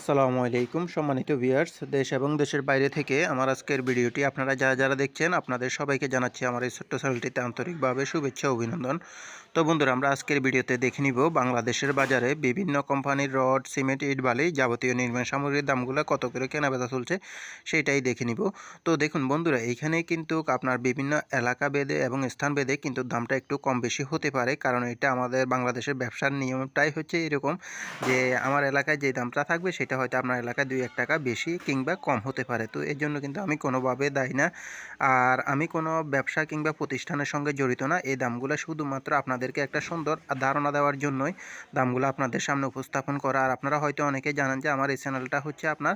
আসসালামু আলাইকুম সম্মানিত ভিউয়ার্স, দেশ এবং দেশের বাইরে থেকে আমার আজকের ভিডিওটি আপনারা যারা দেখছেন আপনাদের সবাইকে জানাচ্ছি আমার এই ছোট্ট চ্যানেলটিতে আন্তরিকভাবে শুভেচ্ছা অভিনন্দন। তো বন্ধুরা, আমরা আজকের ভিডিওতে দেখে নিব বাংলাদেশের বাজারে বিভিন্ন কোম্পানির রড, সিমেন্ট, ইট, বালি যাবতীয় নির্মাণ সামগ্রীর দামগুলো কত করে কেনাবেচা চলছে সেটাই দেখে নিব। তো দেখুন বন্ধুরা, এইখানে কিন্তু আপনার বিভিন্ন এলাকা ভেদে এবং স্থান ভেদে কিন্তু দামটা একটু কম বেশি হতে পারে, কারণ এটা আমাদের বাংলাদেশের ব্যবসার নিয়মটাই হচ্ছে এরকম যে আমার এলাকায় যে দামটা থাকবে সেটা হয়তো আপনার এলাকায় 2-1 টাকা বেশি কিংবা কম হতে পারে। তো এর জন্য কিন্তু আমি কোনোভাবে দায়ী না, আর আমি কোনো ব্যবসা কিংবা প্রতিষ্ঠানের সঙ্গে জড়িত না। এই দামগুলো শুধুমাত্র আপনাদেরকে একটা সুন্দর ধারণা দেওয়ার জন্যই দামগুলো আপনাদের সামনে উপস্থাপন করা। আর আপনারা হয়তো অনেকেই জানেন যে আমার এই চ্যানেলটা হচ্ছে আপনার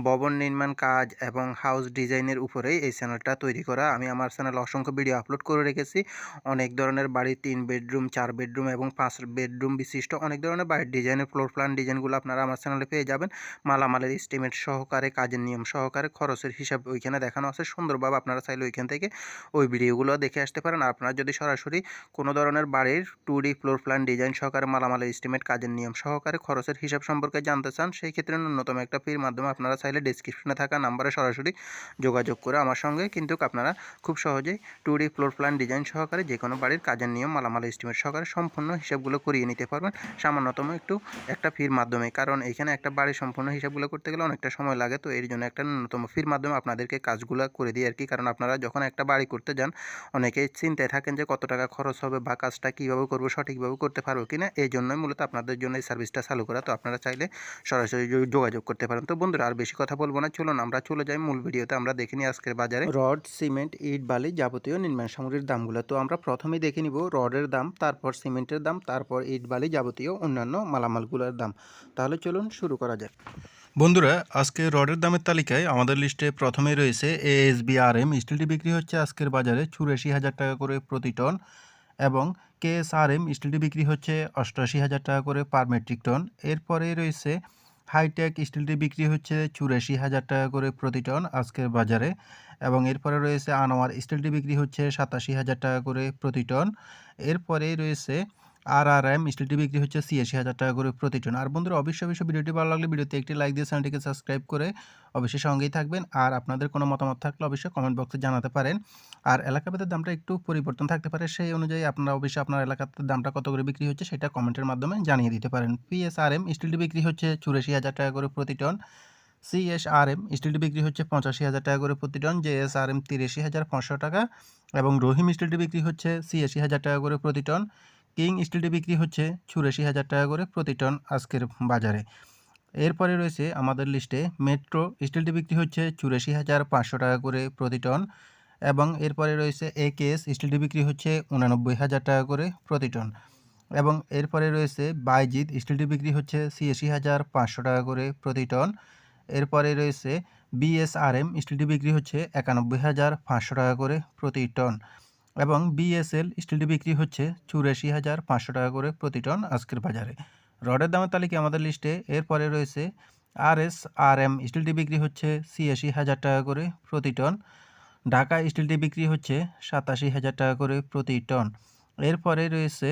ভবন নির্মাণ কাজ এবং হাউস ডিজাইনের উপরেই এই চ্যানেলটা তৈরি করা। আমি আমার চ্যানেলে অসংখ্য ভিডিও আপলোড করে রেখেছি। অনেক ধরনের বাড়ির 3 বেডরুম, 4 বেডরুম এবং 5 বেডরুম বিশিষ্ট অনেক ধরনের বাড়ির ডিজাইনের ফ্লোর প্ল্যান ডিজাইনগুলো আপনারা আমার চ্যানেলে পেয়ে যাবেন। মালামালের এস্টিমেট সহকারে, কাজের নিয়ম সহকারে, খরচের হিসাব ওইখানে দেখানো আছে সুন্দরভাবে। আপনারা চাইলে ওইখান থেকে ওই ভিডিওগুলো দেখে আসতে পারেন। আর আপনারা যদি সরাসরি কোনো ধরনের বাড়ির 2D ফ্লোর প্ল্যান ডিজাইন সহকারে, মালামালের এস্টিমেট, কাজের নিয়ম সহকারে, খরচের হিসাব সম্পর্কে জানতে চান, সেই ক্ষেত্রে ন্যূনতম একটা ফির মাধ্যমে আপনারা চাইলে ডেসক্রিপশনে থাকা নাম্বারে সরাসরি যোগাযোগ করে আমার সঙ্গে কিন্তু আপনারা খুব সহজেই 2D ফ্লোর প্ল্যান ডিজাইন সহকারে যে কোনো বাড়ির কাজের নিয়ম, মালামাল এস্টিমেট সহকারে সম্পূর্ণ হিসাবগুলো করিয়ে নিতে পারবেন সামান্যতম একটা ফির মাধ্যমে। কারণ এখানে একটা বাড়ির সম্পূর্ণ হিসাবগুলো করতে গেলে অনেকটা সময় লাগে, তো এর জন্য একটা ন্যূনতম ফির মাধ্যমে আপনাদেরকে কাজগুলো করে দিই আর কি। কারণ আপনারা যখন একটা বাড়ি করতে যান অনেকেই চিন্তায় থাকেন যে কত টাকা খরচ হবে বা কাজটা কীভাবে করবো, সঠিকভাবে করতে পারবো কিনা। এই জন্যই মূলত আপনাদের জন্য এই সার্ভিসটা চালু করা। তো আপনারা চাইলে সরাসরি যোগাযোগ করতে পারেন। তো বন্ধুরা, আর বেশি কথা বলবো না, চলুন আমরা চলে যাই মূল ভিডিওতে। আমরা দেখে নিই আজকের বাজারে রড, সিমেন্ট, ইট, বালি যাবতীয় নির্মাণ সামগ্রীর দামগুলো। তো আমরা প্রথমেই দেখে নিব রডের দাম, তারপর সিমেন্টের দাম, তারপর ইট, বালি যাবতীয় অন্যান্য মালামালগুলোর দাম। তাহলে চলুন শুরু করা যাক। বন্ধুরা, আজকে রডের দামের তালিকায় আমাদের লিস্টে প্রথমেই রয়েছে ASBRM স্টিলটি বিক্রি হচ্ছে আজকের বাজারে 84,000 টাকা করে প্রতি টন, এবং KSRM স্টিলটি বিক্রি হচ্ছে 88,000 টাকা করে পার মেট্রিক টন। এরপরে রয়েছে হাইটেক স্টিলটি বিক্রি হচ্ছে 84,000 টাকা করে প্রতি টন আজকের বাজারে, এবং এরপরে রয়েছে আনোয়ার স্টিলটি বিক্রি হচ্ছে 87,000 টাকা করে প্রতি টন। এরপরেই রয়েছে RRM স্টিলটি বিক্রি হচ্ছে 86,000 টাকা করে প্রতি টন। আর বন্ধুরা, অবশ্যই ভিডিওটি ভালো লাগলে ভিডিওতে একটি লাইক দিয়ে চ্যানেলটিকে সাবস্ক্রাইব করে অবশ্যই সঙ্গেই থাকবেন। আর আপনাদের কোনো মতামত থাকলে অবশ্যই কমেন্ট বক্সে জানাতে পারেন। আর এলাকাভেদে দামটা একটু পরিবর্তন থাকতে পারে, সেই অনুযায়ী আপনারা অবশ্যই আপনার এলাকাতে দামটা কত করে বিক্রি হচ্ছে সেটা কমেন্টের মাধ্যমে জানিয়ে দিতে পারেন। PSRM স্টিলটি বিক্রি হচ্ছে 84,000 টাকা করে প্রতি টন। CSRM স্টিলটি বিক্রি হচ্ছে 85,000 টাকা করে প্রতি টন। JSRM 83,500 টাকা, এবং রহিম স্টিলটি বিক্রি হচ্ছে 86,000 টাকা করে প্রতি টন। কিং স্টিলটি বিক্রি হচ্ছে 84,000 টাকা করে প্রতি টন আজকের বাজারে। এরপরে রয়েছে আমাদের লিস্টে মেট্রো স্টিলটি বিক্রি হচ্ছে 84,500 টাকা করে প্রতি টন, এবং এরপরে রয়েছে AKS স্টিলটি বিক্রি হচ্ছে 89,000 টাকা করে প্রতি টন, এবং এরপরে রয়েছে বাইজিৎ স্টিলটি বিক্রি হচ্ছে 86,500 টাকা করে প্রতি টন। এরপরে রয়েছে BSRM স্টিলটি বিক্রি হচ্ছে 91,500 টাকা করে প্রতি টন, এবং BSL স্টিলটি বিক্রি হচ্ছে 84,500 টাকা করে প্রতি টন আজকের বাজারে। রডের দামের তালিকা আমাদের লিস্টে এরপরে রয়েছে RSRM স্টিলটি বিক্রি হচ্ছে 86,000 টাকা করে প্রতি টন। ঢাকা স্টিলটি বিক্রি হচ্ছে 87,000 টাকা করে প্রতি টন। এরপরে রয়েছে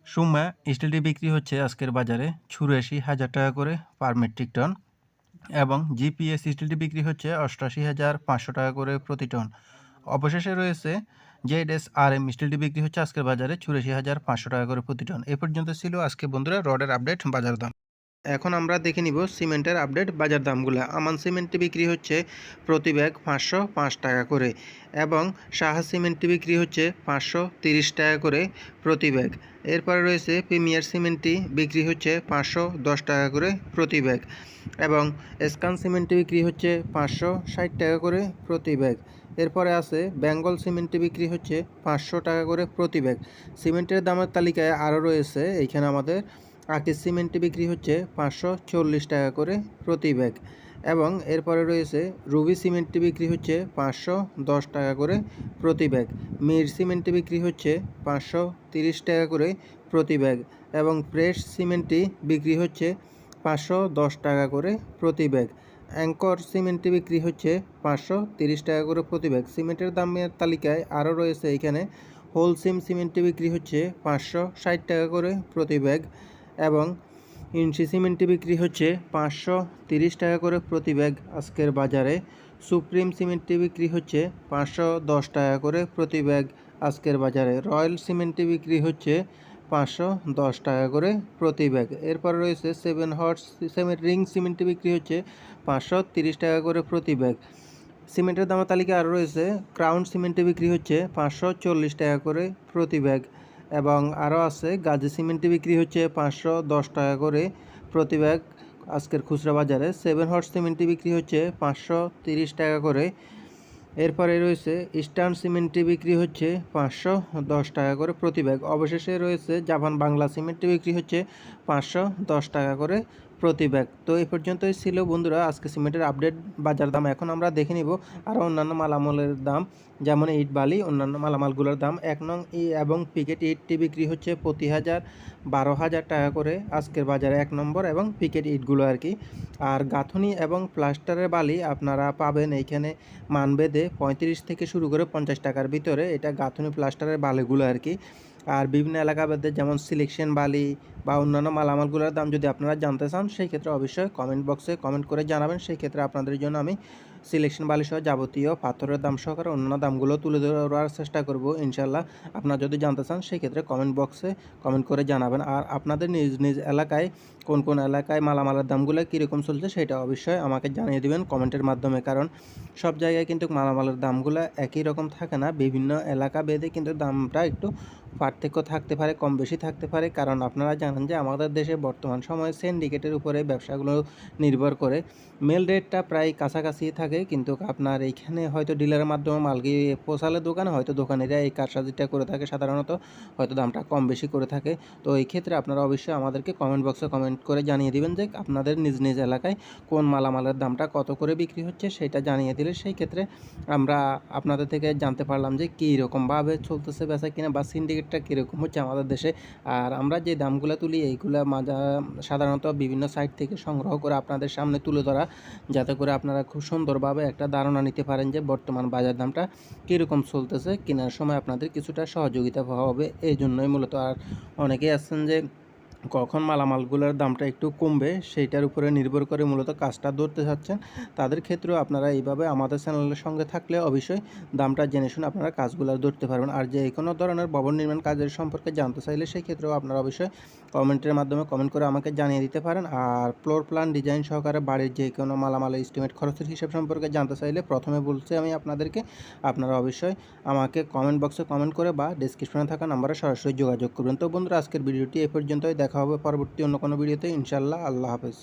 সুমা স্টিলটি বিক্রি হচ্ছে আজকের বাজারে 84,000 টাকা করে পার মেট্রিক টন, এবং GPS স্টিলটি বিক্রি হচ্ছে 88,500 টাকা করে প্রতি টন। অবশেষে রয়েছে ZSRM স্টিলটি বিক্রি হচ্ছে আজকের বাজারে 84,500 টাকা করে প্রতি টন। এ পর্যন্ত ছিল আজকে বন্ধুরা রডের আপডেট বাজার দাম। এখন আমরা দেখে নিব সিমেন্টের আপডেট বাজার দামগুলো। আমান সিমেন্টটি বিক্রি হচ্ছে প্রতি ব্যাগ 505 টাকা করে, এবং সাহা সিমেন্টটি বিক্রি হচ্ছে 530 টাকা করে প্রতি ব্যাগ। এরপরে রয়েছে প্রিমিয়ার সিমেন্টটি বিক্রি হচ্ছে 510 টাকা করে প্রতি ব্যাগ, এবং স্কান সিমেন্টটি বিক্রি হচ্ছে 560 টাকা করে প্রতি ব্যাগ। এরপরে আছে বেঙ্গল সিমেন্টটি বিক্রি হচ্ছে 500 টাকা করে প্রতি ব্যাগ। সিমেন্টের দামের তালিকায় আরও রয়েছে এইখানে আমাদের আকিজ সিমেন্টটি বিক্রি হচ্ছে 540 টাকা করে প্রতি ব্যাগ, এবং এরপরে রয়েছে রুবি সিমেন্টটি বিক্রি হচ্ছে 510 টাকা করে প্রতি ব্যাগ। মির সিমেন্টটি বিক্রি হচ্ছে 530 টাকা করে প্রতি ব্যাগ, এবং প্রেস সিমেন্টটি বিক্রি হচ্ছে 510 টাকা করে প্রতি ব্যাগ। অ্যাঙ্কর সিমেন্টটি বিক্রি হচ্ছে 530 টাকা করে প্রতি ব্যাগ। সিমেন্টের দামের তালিকায় আরও রয়েছে এখানে হোলসিম সিমেন্টটি বিক্রি হচ্ছে 560 টাকা করে প্রতি ব্যাগ, এবং ইঞ্চি সিমেন্টটি বিক্রি হচ্ছে 530 টাকা করে প্রতি ব্যাগ আজকের বাজারে। সুপ্রিম সিমেন্টটি বিক্রি হচ্ছে 510 টাকা করে প্রতি ব্যাগ আজকের বাজারে। রয়্যাল সিমেন্টটি বিক্রি হচ্ছে 510 টাকা করে প্রতি ব্যাগ। এরপর রয়েছে 7 হর্স সিমেন্ট রিং সিমেন্টটি বিক্রি হচ্ছে 530 টাকা করে প্রতি ব্যাগ। সিমেন্টের দামের তালিকা আরও রয়েছে ক্রাউন সিমেন্টে বিক্রি হচ্ছে 540 টাকা করে প্রতি ব্যাগ এবং আরও আছে গাজী সিমেন্টে বিক্রি হচ্ছে 510 টাকা করে প্রতি ব্যাগ আজকের খুচরা বাজারে। 7 হর্স সিমেন্টটি বিক্রি হচ্ছে 530 টাকা করে। এরপরে রয়েছে ইস্টার্ন সিমেন্টটি বিক্রি হচ্ছে 510 টাকা করে প্রতি ব্যাগ। অবশেষে রয়েছে জাপান বাংলা সিমেন্টটি বিক্রি হচ্ছে 510 টাকা করে প্রতি ব্যাগ। তো এই পর্যন্তই ছিল বন্ধুরা আজকে সিমেন্টের আপডেট বাজার দাম। এখন আমরা দেখে নিব আরও অন্যান্য মালামালের দাম, যেমন ইট বালি অন্যান্য মালামালগুলোর দাম। 1 নং এবং পিকেট ইটটি বিক্রি হচ্ছে প্রতি 12,000 টাকা করে আজকের বাজারে 1 নম্বর এবং পিকেট ইটগুলো আর কি। আর গাঁথনি এবং প্লাস্টারের বালি আপনারা পাবেন এইখানে মানবেদে 35 থেকে শুরু করে 50 টাকার ভিতরে, এটা গাঁথনি প্লাস্টারের বালিগুলো আর কি। আর বিভিন্ন এলাকাভেদে যেমন সিলেকশন বালি বা অন্যান্য মালামালগুলোর দাম যদি আপনারা জানতে চান সেই ক্ষেত্রে অবশ্যই কমেন্ট বক্সে কমেন্ট করে জানাবেন। সেই ক্ষেত্রে আপনাদের জন্য আমি সিলেকশন বালি সহ যাবতীয় পাথরের দাম সহকারে অন্যান্য দামগুলো তুলে ধরার চেষ্টা করব ইনশাল্লাহ। আপনারা যদি জানতে চান সেই ক্ষেত্রে কমেন্ট বক্সে কমেন্ট করে জানাবেন। আর আপনাদের নিজ নিজ এলাকায় কোন কোন এলাকায় মালামালের দামগুলো কীরকম চলছে সেটা অবশ্যই আমাকে জানিয়ে দেবেন কমেন্টের মাধ্যমে, কারণ সব জায়গায় কিন্তু মালামালের দামগুলো একই রকম থাকে না, বিভিন্ন এলাকা ভেদে কিন্তু দামটা একটু পার্থক্য থাকতে পারে, কম বেশি থাকতে পারে। কারণ আপনারা জানেন যে আমাদের দেশে বর্তমান সময়ে সিন্ডিকেটের উপরে ব্যবসাগুলো নির্ভর করে। মেল রেটটা প্রায় কাছাকাছি থাকে, কিন্তু আপনার এইখানে হয়তো ডিলারের মাধ্যমে মাল গিয়ে পৌঁছালে দোকানে হয়তো দোকানিরা এই কারসাজিটা করে থাকে, সাধারণত হয়তো দামটা কম বেশি করে থাকে। তো এই ক্ষেত্রে আপনারা অবশ্যই আমাদেরকে কমেন্ট বক্সে কমেন্ট করে জানিয়ে দিবেন যে আপনাদের নিজ নিজ এলাকায় কোন মালামালের দামটা কত করে বিক্রি হচ্ছে সেটা জানিয়ে দিলে সেই ক্ষেত্রে আমরা আপনাদের থেকে জানতে পারলাম যে কী রকমভাবে চলতেছে বেচা কিনা বা সিন্ডিকেটটা কীরকম হচ্ছে আমাদের দেশে। আর আমরা যে দামগুলো তুলি এইগুলো সাধারণত বিভিন্ন সাইট থেকে সংগ্রহ করে আপনাদের সামনে তুলে ধরা, যাতে করে আপনারা খুব সুন্দরভাবে একটা ধারণা নিতে পারেন যে বর্তমান বাজার দামটা কীরকম চলতেছে, কেনার সময় আপনাদের কিছুটা সহযোগিতা হবে এই জন্যই মূলত। আর অনেকেই আছেন যে কখন মালামালগুলোর দামটা একটু কমবে সেইটার উপরে নির্ভর করে মূলত কাজটা ধরতে চাচ্ছেন, তাদের ক্ষেত্রেও আপনারা এইভাবে আমাদের চ্যানেলের সঙ্গে থাকলে অবশ্যই দামটা জেনে শুনে আপনারা কাজগুলো ধরতে পারবেন। আর যে কোনো ধরনের ভবন নির্মাণ কাজের সম্পর্কে জানতে চাইলে সেই ক্ষেত্রেও আপনারা অবশ্যই কমেন্টের মাধ্যমে কমেন্ট করে আমাকে জানিয়ে দিতে পারেন। আর ফ্লোর প্ল্যান ডিজাইন সহকারে বাড়ির যে কোনো মালামালের এস্টিমেট খরচের হিসাব সম্পর্কে জানতে চাইলে প্রথমে বলছি আমি আপনাদেরকে, আপনারা অবশ্যই আমাকে কমেন্ট বক্সে কমেন্ট করে বা ডেসক্রিপশনে থাকা নাম্বারে সরাসরি যোগাযোগ করবেন। তো বন্ধুরা আজকের ভিডিওটি এ পর্যন্তই, দেখা হবে পরবর্তী অন্য কোনো ভিডিওতে ইনশাআল্লাহ। আল্লাহ হাফেজ।